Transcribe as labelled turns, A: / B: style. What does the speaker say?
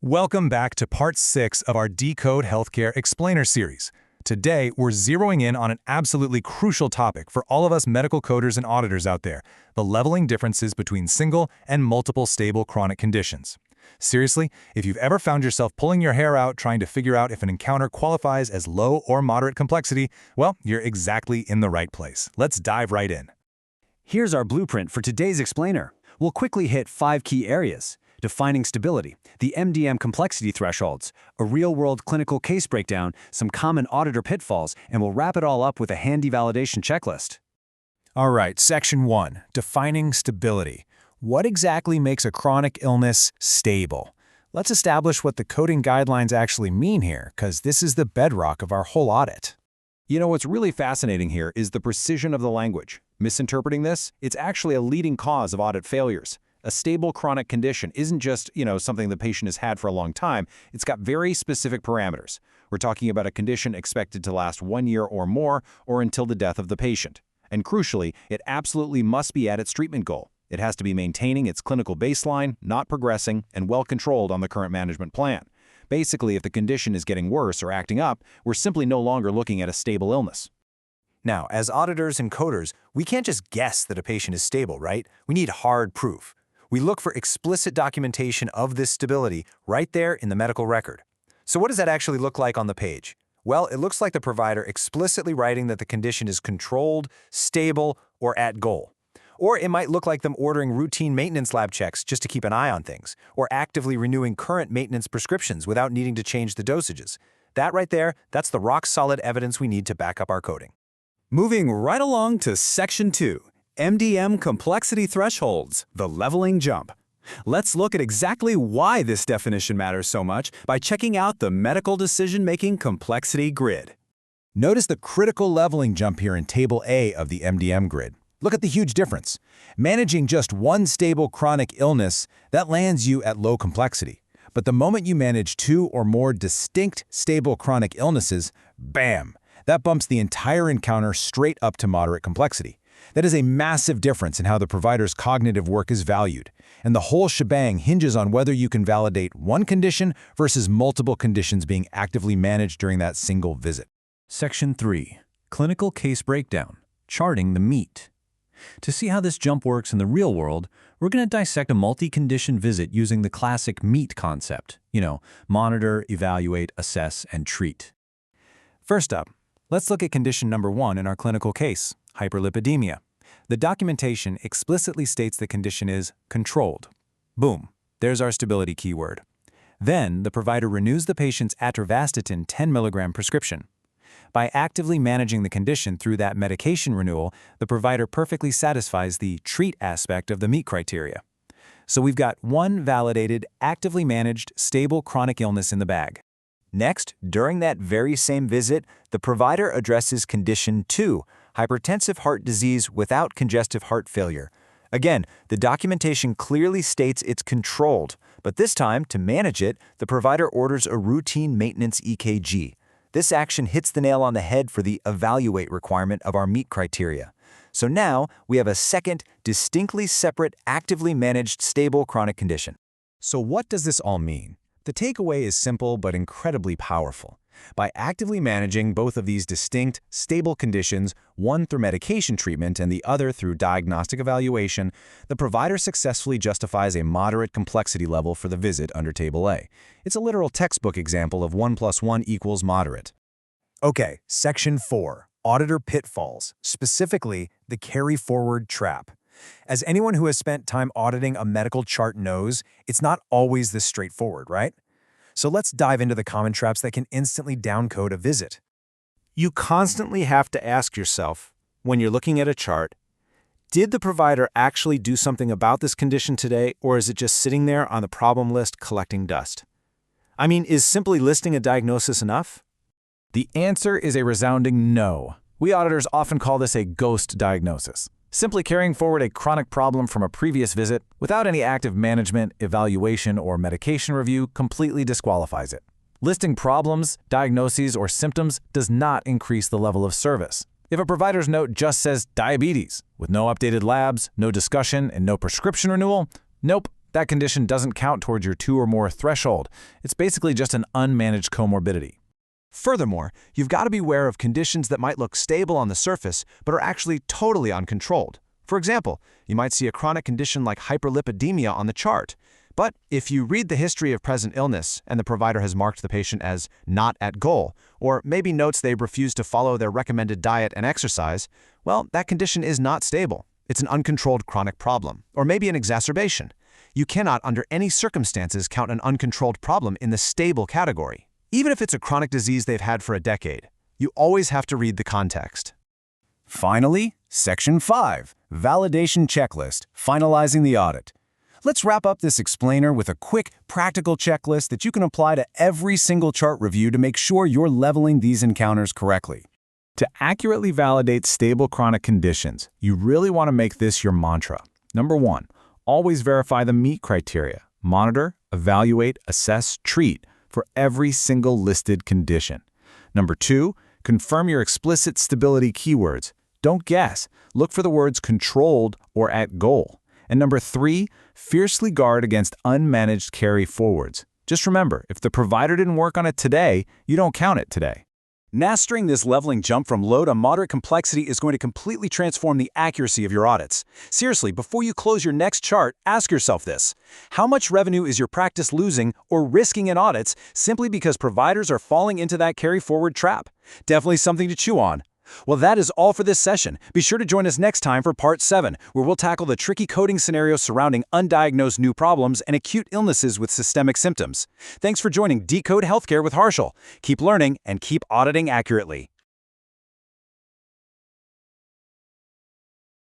A: Welcome back to part 6 of our Decode Healthcare Explainer series. Today, we're zeroing in on an absolutely crucial topic for all of us medical coders and auditors out there, the leveling differences between single and multiple stable chronic conditions. Seriously, if you've ever found yourself pulling your hair out trying to figure out if an encounter qualifies as low or moderate complexity, well, you're exactly in the right place. Let's dive right in.
B: Here's our blueprint for today's explainer. We'll quickly hit 5 key areas: defining stability, the MDM complexity thresholds, a real-world clinical case breakdown, some common auditor pitfalls, and we'll wrap it all up with a handy validation checklist.
A: All right, Section 1, defining stability. What exactly makes a chronic illness stable? Let's establish what the coding guidelines actually mean here, because this is the bedrock of our whole audit.
C: You know, what's really fascinating here is the precision of the language. Misinterpreting this, it's actually a leading cause of audit failures. A stable chronic condition isn't just, something the patient has had for a long time. It's got very specific parameters. We're talking about a condition expected to last 1 year or more, or until the death of the patient. And crucially, it absolutely must be at its treatment goal. It has to be maintaining its clinical baseline, not progressing, and well controlled on the current management plan. Basically, if the condition is getting worse or acting up, we're simply no longer looking at a stable illness.
A: Now, as auditors and coders, we can't just guess that a patient is stable, right? We need hard proof. We look for explicit documentation of this stability right there in the medical record. So what does that actually look like on the page? Well, it looks like the provider explicitly writing that the condition is controlled, stable, or at goal. Or it might look like them ordering routine maintenance lab checks just to keep an eye on things, or actively renewing current maintenance prescriptions without needing to change the dosages. That right there, that's the rock-solid evidence we need to back up our coding.
B: Moving right along to Section 2, MDM complexity thresholds, the leveling jump. Let's look at exactly why this definition matters so much by checking out the medical decision-making complexity grid.
A: Notice the critical leveling jump here in Table A of the MDM grid. Look at the huge difference. Managing just one stable chronic illness, that lands you at low complexity. But the moment you manage 2 or more distinct stable chronic illnesses, bam, that bumps the entire encounter straight up to moderate complexity. That is a massive difference in how the provider's cognitive work is valued. And the whole shebang hinges on whether you can validate one condition versus multiple conditions being actively managed during that single visit.
B: Section 3, clinical case breakdown, charting the meat. To see how this jump works in the real world, we're going to dissect a multi-condition visit using the classic MEAT concept. Monitor, evaluate, assess, and treat.
A: First up, let's look at condition number 1 in our clinical case, hyperlipidemia. The documentation explicitly states the condition is controlled. Boom, there's our stability keyword. Then, the provider renews the patient's atorvastatin 10 mg prescription. By actively managing the condition through that medication renewal, the provider perfectly satisfies the treat aspect of the MEAT criteria. So we've got one validated, actively managed, stable chronic illness in the bag. Next, during that very same visit, the provider addresses condition 2, hypertensive heart disease without congestive heart failure. Again, the documentation clearly states it's controlled, but this time, to manage it, the provider orders a routine maintenance EKG. This action hits the nail on the head for the evaluate requirement of our MEAT criteria. So now, we have a second, distinctly separate, actively managed, stable chronic condition. So what does this all mean? The takeaway is simple but incredibly powerful. By actively managing both of these distinct, stable conditions, one through medication treatment and the other through diagnostic evaluation, the provider successfully justifies a moderate complexity level for the visit under Table A. It's a literal textbook example of 1 + 1 = moderate. Okay, Section 4, auditor pitfalls, specifically the carry-forward trap. As anyone who has spent time auditing a medical chart knows, it's not always this straightforward, right? So let's dive into the common traps that can instantly downcode a visit. You constantly have to ask yourself, when you're looking at a chart, did the provider actually do something about this condition today, or is it just sitting there on the problem list collecting dust? I mean, is simply listing a diagnosis enough? The answer is a resounding no. We auditors often call this a ghost diagnosis. Simply carrying forward a chronic problem from a previous visit without any active management, evaluation, or medication review completely disqualifies it. Listing problems, diagnoses, or symptoms does not increase the level of service. If a provider's note just says diabetes, with no updated labs, no discussion, and no prescription renewal, nope, That condition doesn't count towards your 2 or more threshold. It's basically just an unmanaged comorbidity.
D: Furthermore, you've got to be aware of conditions that might look stable on the surface but are actually totally uncontrolled. For example, you might see a chronic condition like hyperlipidemia on the chart. But if you read the history of present illness and the provider has marked the patient as not at goal, or maybe notes they've refused to follow their recommended diet and exercise, well, that condition is not stable. It's an uncontrolled chronic problem, or maybe an exacerbation. You cannot, under any circumstances, count an uncontrolled problem in the stable category. Even if it's a chronic disease they've had for a decade, you always have to read the context.
B: Finally, Section 5, Validation Checklist, Finalizing the Audit. Let's wrap up this explainer with a quick, practical checklist that you can apply to every single chart review to make sure you're leveling these encounters correctly.
A: To accurately validate stable chronic conditions, you really want to make this your mantra. Number 1, always verify the MEET criteria. Monitor, evaluate, assess, treat for every single listed condition. Number 2, confirm your explicit stability keywords. Don't guess. Look for the words controlled or at goal. And number 3, fiercely guard against unmanaged carry forwards. Just remember, if the provider didn't work on it today, you don't count it today.
B: Mastering this leveling jump from low to moderate complexity is going to completely transform the accuracy of your audits. Seriously, before you close your next chart, ask yourself this. How much revenue is your practice losing or risking in audits simply because providers are falling into that carry-forward trap? Definitely something to chew on. Well, that is all for this session. Be sure to join us next time for Part 7, where we'll tackle the tricky coding scenarios surrounding undiagnosed new problems and acute illnesses with systemic symptoms. Thanks for joining Decode Healthcare with Harshal. Keep learning and keep auditing accurately.